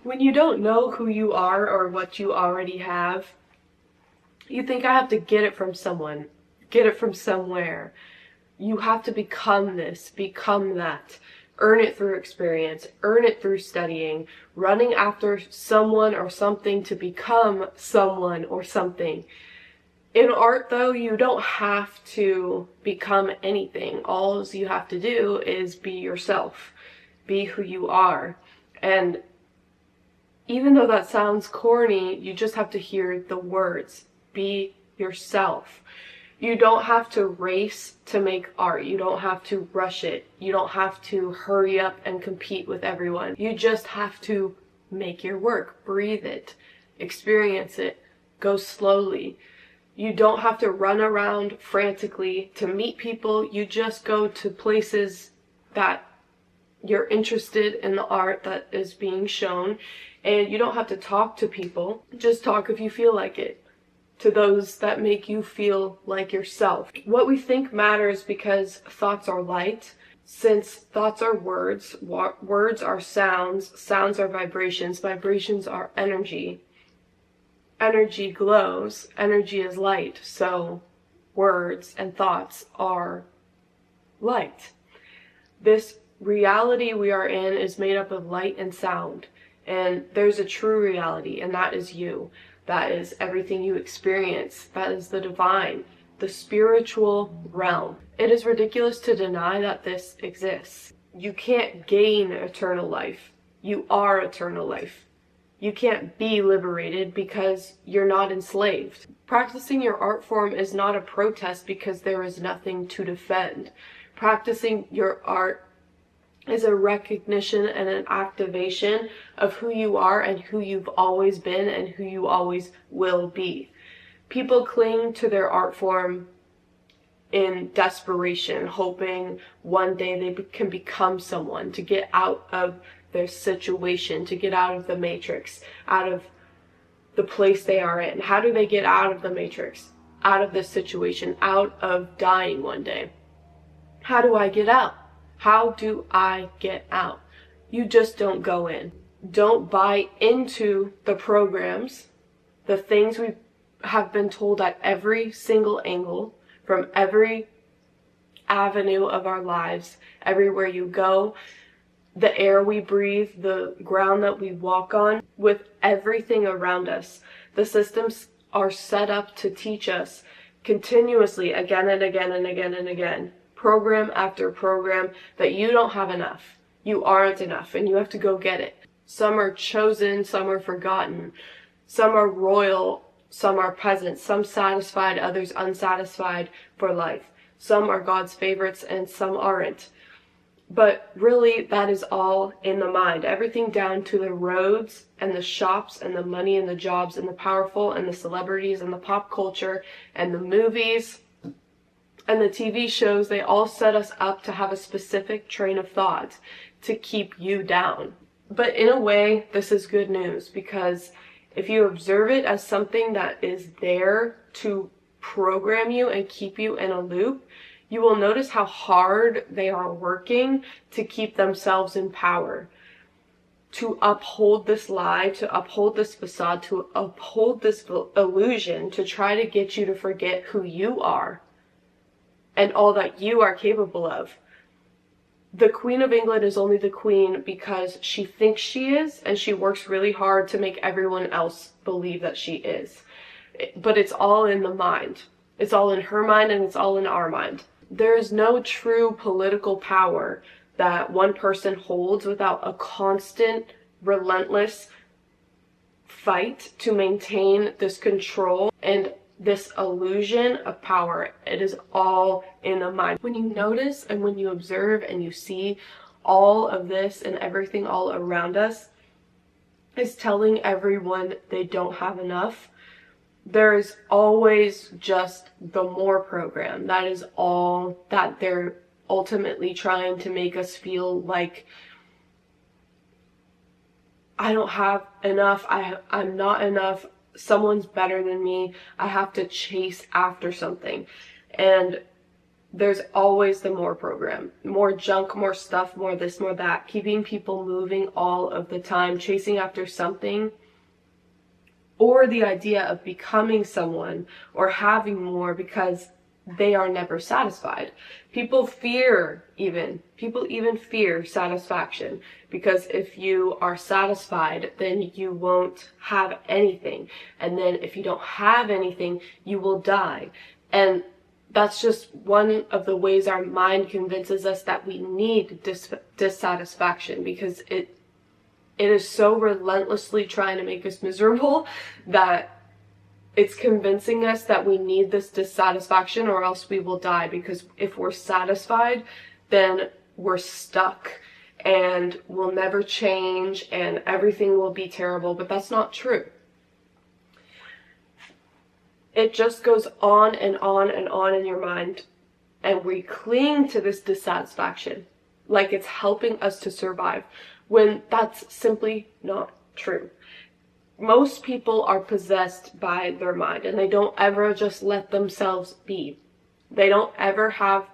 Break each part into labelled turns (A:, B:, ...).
A: When you don't know who you are or what you already have, you think I have to get it from someone, get it from somewhere. You have to become this, become that. Earn it through experience, earn it through studying, running after someone or something to become someone or something. In art, though, you don't have to become anything. All you have to do is be yourself, be who you are. And even though that sounds corny, you just have to hear the words. Be yourself. You don't have to race to make art. You don't have to rush it. You don't have to hurry up and compete with everyone. You just have to make your work, breathe it, experience it, go slowly. You don't have to run around frantically to meet people. You just go to places that you're interested in the art that is being shown, and you don't have to talk to people. Just talk if you feel like it, to those that make you feel like yourself. What we think matters because thoughts are light. Since thoughts are words, words are sounds, sounds are vibrations, vibrations are energy. Energy glows, energy is light, so words and thoughts are light. This reality we are in is made up of light and sound, and there's a true reality, and that is you. That is everything you experience. That is the divine, the spiritual realm. It is ridiculous to deny that this exists. You can't gain eternal life. You are eternal life. You can't be liberated because you're not enslaved. Practicing your art form is not a protest because there is nothing to defend. Practicing your art is a recognition and an activation of who you are and who you've always been and who you always will be. People cling to their art form in desperation, hoping one day they can become someone, to get out of their situation, to get out of the matrix, out of the place they are in. How do they get out of the matrix, out of this situation, out of dying one day? How do I get out? How do I get out? You just don't go in. Don't buy into the programs, the things we have been told at every single angle, from every avenue of our lives, everywhere you go, the air we breathe, the ground that we walk on, with everything around us. The systems are set up to teach us continuously, again and again and again and again, program after program, that you don't have enough. You aren't enough, and you have to go get it. Some are chosen, some are forgotten. Some are royal, some are peasants. Some satisfied, others unsatisfied for life. Some are God's favorites and some aren't. But really, that is all in the mind. Everything down to the roads and the shops and the money and the jobs and the powerful and the celebrities and the pop culture and the movies and the TV shows, they all set us up to have a specific train of thought to keep you down. But in a way, this is good news, because if you observe it as something that is there to program you and keep you in a loop, you will notice how hard they are working to keep themselves in power, to uphold this lie, to uphold this facade, to uphold this illusion, to try to get you to forget who you are and all that you are capable of. The Queen of England is only the Queen because she thinks she is, and she works really hard to make everyone else believe that she is. But it's all in the mind. It's all in her mind, and it's all in our mind. There is no true political power that one person holds without a constant, relentless fight to maintain this control and this illusion of power. It is all in the mind. When you notice and when you observe and you see all of this and everything all around us is telling everyone they don't have enough, there is always just the more program. That is all that they're ultimately trying to make us feel like, I don't have enough, I'm not enough, someone's better than me, I have to chase after something. And there's always the more program, more junk, more stuff, more this, more that, keeping people moving all of the time, chasing after something, or the idea of becoming someone or having more because they are never satisfied. People even fear satisfaction, because if you are satisfied, then you won't have anything. And then if you don't have anything, you will die. And that's just one of the ways our mind convinces us that we need dissatisfaction, because it is so relentlessly trying to make us miserable that it's convincing us that we need this dissatisfaction or else we will die. Because if we're satisfied, then we're stuck and we'll never change and everything will be terrible. But that's not true. It just goes on and on and on in your mind, and we cling to this dissatisfaction like it's helping us to survive, when that's simply not true. Most people are possessed by their mind, and they don't ever just let themselves be. They don't ever have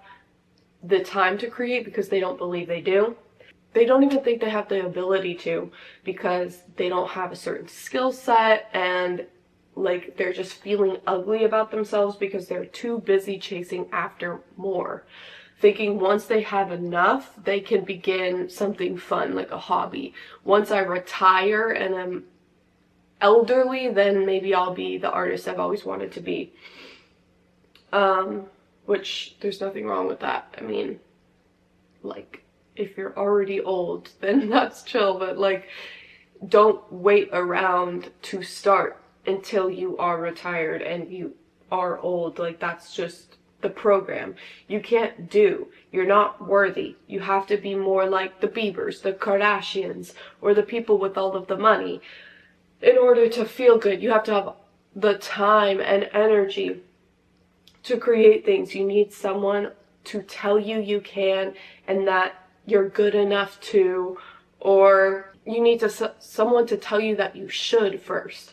A: the time to create because they don't believe they do. They don't even think they have the ability to, because they don't have a certain skill set, and like they're just feeling ugly about themselves because they're too busy chasing after more. Thinking once they have enough, they can begin something fun, like a hobby. Once I retire and I'm elderly, then maybe I'll be the artist I've always wanted to be. Which there's nothing wrong with that. I mean, like, if you're already old, then that's chill, but like, don't wait around to start until you are retired and you are old. Like, that's just the program. You can't do. You're not worthy. You have to be more like the Biebers, the Kardashians, or the people with all of the money. In order to feel good, you have to have the time and energy to create things. You need someone to tell you you can and that you're good enough to, or you need someone to tell you that you should first.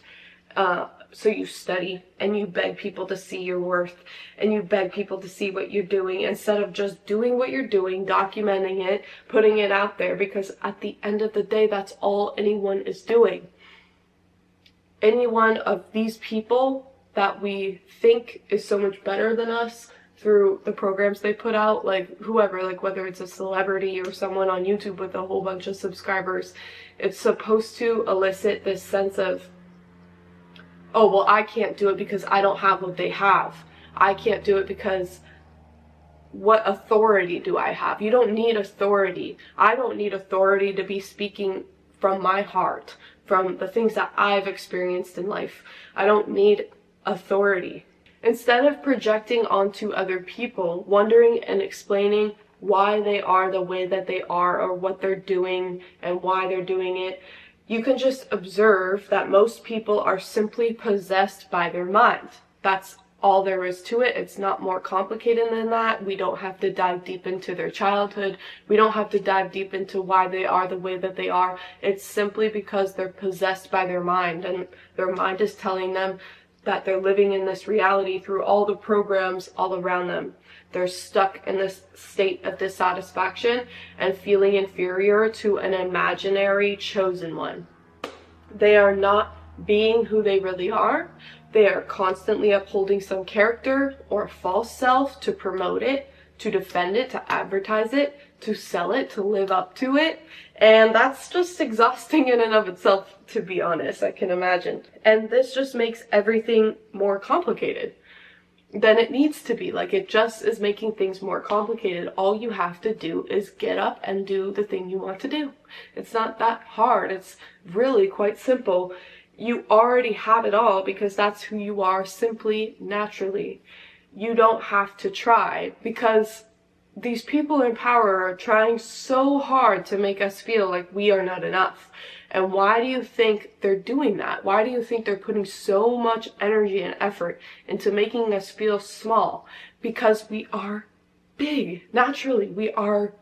A: So you study and you beg people to see your worth, and you beg people to see what you're doing instead of just doing what you're doing, documenting it, putting it out there, because at the end of the day, that's all anyone is doing. Any one of these people that we think is so much better than us through the programs they put out, like whoever, like whether it's a celebrity or someone on YouTube with a whole bunch of subscribers, it's supposed to elicit this sense of, oh, well, I can't do it because I don't have what they have. I can't do it because what authority do I have? You don't need authority. I don't need authority to be speaking from my heart, from the things that I've experienced in life. I don't need authority. Instead of projecting onto other people, wondering and explaining why they are the way that they are or what they're doing and why they're doing it, you can just observe that most people are simply possessed by their mind. That's all there is to it. It's not more complicated than that. We don't have to dive deep into their childhood. We don't have to dive deep into why they are the way that they are. It's simply because they're possessed by their mind, and their mind is telling them that they're living in this reality through all the programs all around them. They're stuck in this state of dissatisfaction and feeling inferior to an imaginary chosen one. They are not being who they really are. They are constantly upholding some character or false self to promote it, to defend it, to advertise it, to sell it, to live up to it. And that's just exhausting in and of itself, to be honest, I can imagine. And this just makes everything more complicated than it needs to be. Like, it just is making things more complicated. All you have to do is get up and do the thing you want to do. It's not that hard. It's really quite simple. You already have it all because that's who you are, simply, naturally. You don't have to try, because these people in power are trying so hard to make us feel like we are not enough. And why do you think they're doing that? Why do you think they're putting so much energy and effort into making us feel small? Because we are big. Naturally, we are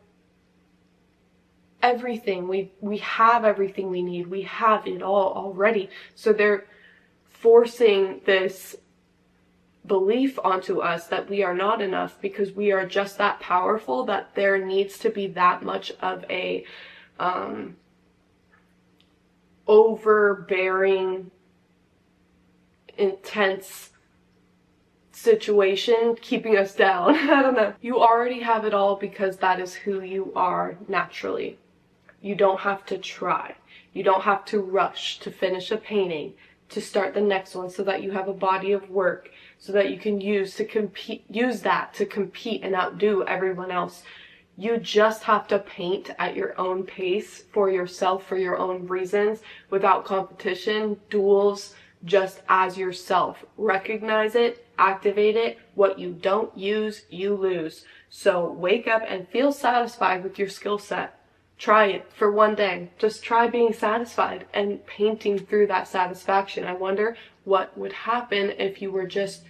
A: everything. We have everything we need. We have it all already. So they're forcing this belief onto us that we are not enough because we are just that powerful, that there needs to be that much of a overbearing, intense situation keeping us down. I don't know. You already have it all because that is who you are naturally. You don't have to try. You don't have to rush to finish a painting, to start the next one, so that you have a body of work, so that you can use that to compete and outdo everyone else. You just have to paint at your own pace, for yourself, for your own reasons, without competition, duels, just as yourself. Recognize it, activate it. What you don't use, you lose. So wake up and feel satisfied with your skill set. Try it for one day. Just try being satisfied and painting through that satisfaction. I wonder what would happen if you were just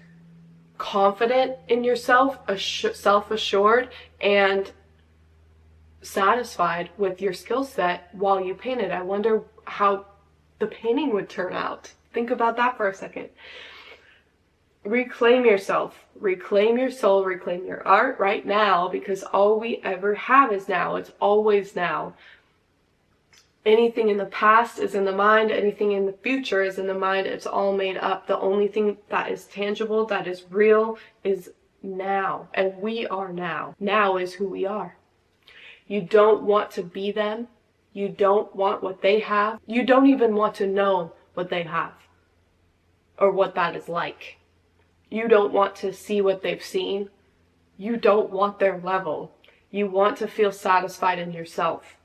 A: confident in yourself, self-assured, and satisfied with your skill set while you painted. I wonder how the painting would turn out. Think about that for a second. Reclaim yourself, reclaim your soul, reclaim your art right now, because all we ever have is now. It's always now. Anything in the past is in the mind. Anything in the future is in the mind. It's all made up. The only thing that is tangible, that is real, is now. And we are now. Now is who we are. You don't want to be them. You don't want what they have. You don't even want to know what they have or what that is like. You don't want to see what they've seen. You don't want their level. You want to feel satisfied in yourself,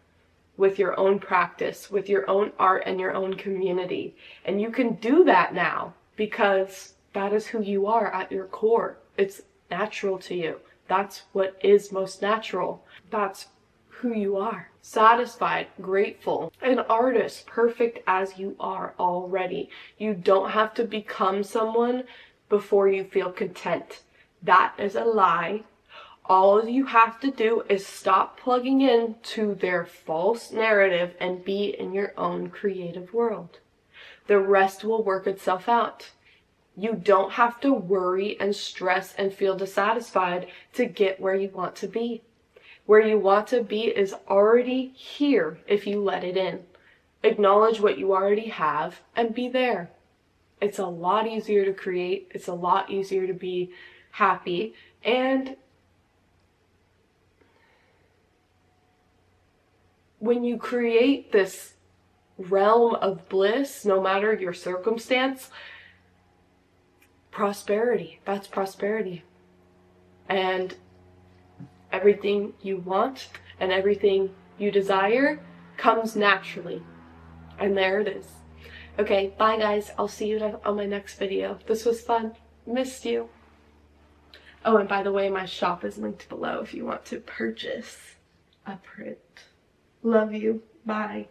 A: with your own practice, with your own art and your own community. And you can do that now because that is who you are at your core. It's natural to you. That's what is most natural. That's who you are. Satisfied, grateful, an artist, perfect as you are already. You don't have to become someone before you feel content. That is a lie. All you have to do is stop plugging into their false narrative and be in your own creative world. The rest will work itself out. You don't have to worry and stress and feel dissatisfied to get where you want to be. Where you want to be is already here if you let it in. Acknowledge what you already have and be there. It's a lot easier to create. It's a lot easier to be happy. And when you create this realm of bliss, no matter your circumstance, prosperity, that's prosperity. And everything you want and everything you desire comes naturally. And there it is. Okay, bye guys. I'll see you on my next video. This was fun. Missed you. Oh, and by the way, my shop is linked below if you want to purchase a print. Love you. Bye.